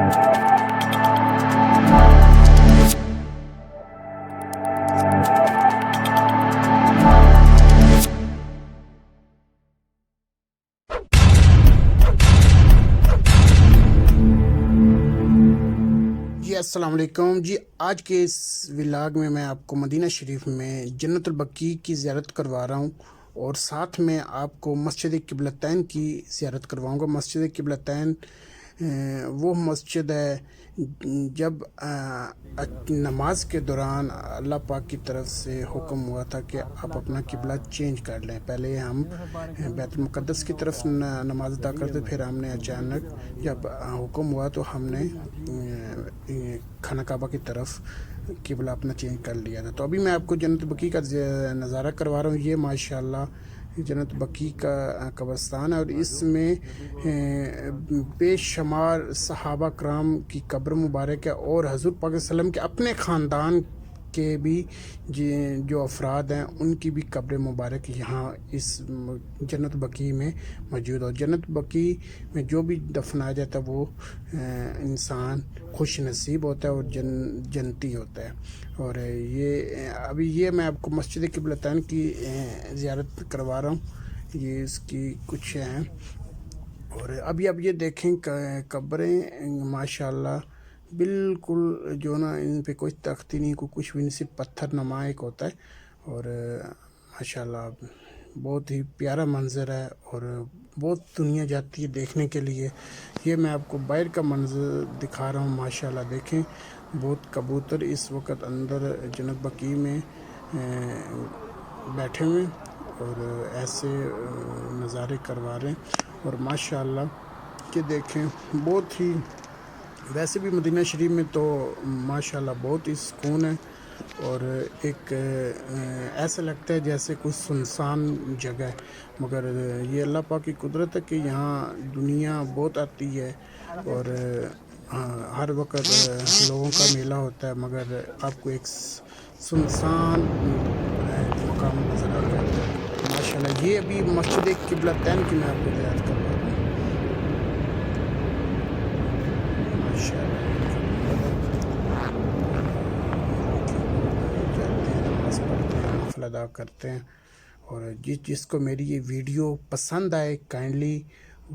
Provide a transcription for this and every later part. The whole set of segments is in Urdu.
جی السلام علیکم جی، آج کے اس ولاگ میں آپ کو مدینہ شریف میں جنت البقیع کی زیارت کروا رہا ہوں، اور ساتھ میں آپ کو مسجد قبلتین کی زیارت کرواؤں گا۔ مسجد قبلتین وہ مسجد ہے جب نماز کے دوران اللہ پاک کی طرف سے حکم ہوا تھا کہ آپ اپنا قبلہ چینج کر لیں۔ پہلے ہم بیت المقدس کی طرف نماز ادا کرتے، پھر ہم نے اچانک جب حکم ہوا تو ہم نے خانہ کعبہ کی طرف قبلہ اپنا چینج کر لیا تھا۔ تو ابھی میں آپ کو جنت البقیع کا نظارہ کروا رہا ہوں۔ یہ ماشاءاللہ جنت البقیع کا قبرستان ہے، اور اس میں بے شمار صحابہ کرام کی قبر مبارک ہے، اور حضور پاک صلی اللہ علیہ وسلم کے اپنے خاندان کے بھی جو افراد ہیں ان کی بھی قبر مبارک یہاں اس جنت البقیع میں موجود ہے۔ جنت البقیع میں جو بھی دفنایا جاتا ہے وہ انسان خوش نصیب ہوتا ہے اور جنتی ہوتا ہے۔ اور یہ میں آپ کو مسجد قبلتین کی زیارت کروا رہا ہوں۔ یہ اس کی کچھ ہیں، اور اب یہ دیکھیں قبریں ماشاءاللہ بالکل جو نا ان پہ کوئی تختی نہیں، کوئی کچھ بھی نہیں، صرف پتھر نما ایک ہوتا ہے، اور ماشاءاللہ بہت ہی پیارا منظر ہے، اور بہت دنیا جاتی ہے دیکھنے کے لیے۔ یہ میں آپ کو باہر کا منظر دکھا رہا ہوں، ماشاءاللہ دیکھیں بہت کبوتر اس وقت اندر جنت البقیع میں بیٹھے ہوئے اور ایسے نظارے کروا رہے ہیں۔ اور ماشاءاللہ کہ دیکھیں بہت ہی، ویسے بھی مدینہ شریف میں تو ماشاءاللہ بہت ہی سکون ہے، اور ایک ایسا لگتا ہے جیسے کوئی سنسان جگہ ہے، مگر یہ اللہ پاک کی قدرت ہے کہ یہاں دنیا بہت آتی ہے، اور ہر وقت لوگوں کا میلہ ہوتا ہے، مگر آپ کو ایک سنسان مقام نظر آئے گا۔ ماشاءاللہ یہ ابھی مسجد قبلتین کی میں آپ کو زیارت کروا رہا ہوں۔ ماشاءاللہ یہ قبر ہے، اور یہ دیکھیں لوگ جاتے ہیں، نماز پڑھتے ہیں، نفل ادا کرتے ہیں۔ اور جس کو میری یہ ویڈیو پسند آئے کائنڈلی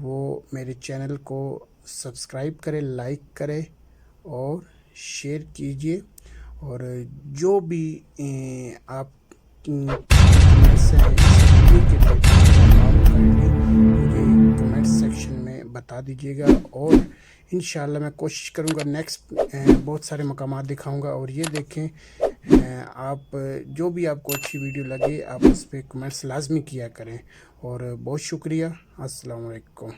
وہ میرے چینل کو سبسکرائب کرے، لائک کرے اور شیئر کیجئے، اور جو بھی آپ کمنٹس ہیں اس ویڈیو کے ریلیٹڈ تو آپ کائنڈلی مجھے کمنٹ سیکشن میں بتا دیجیے گا، اور انشاءاللہ میں کوشش کروں گا نیکسٹ بہت سارے مقامات دکھاؤں گا۔ اور یہ دیکھیں آپ جو بھی آپ کو اچھی ویڈیو لگے آپ اس پہ کمنٹس لازمی کیا کریں، اور بہت شکریہ۔ السلام علیکم۔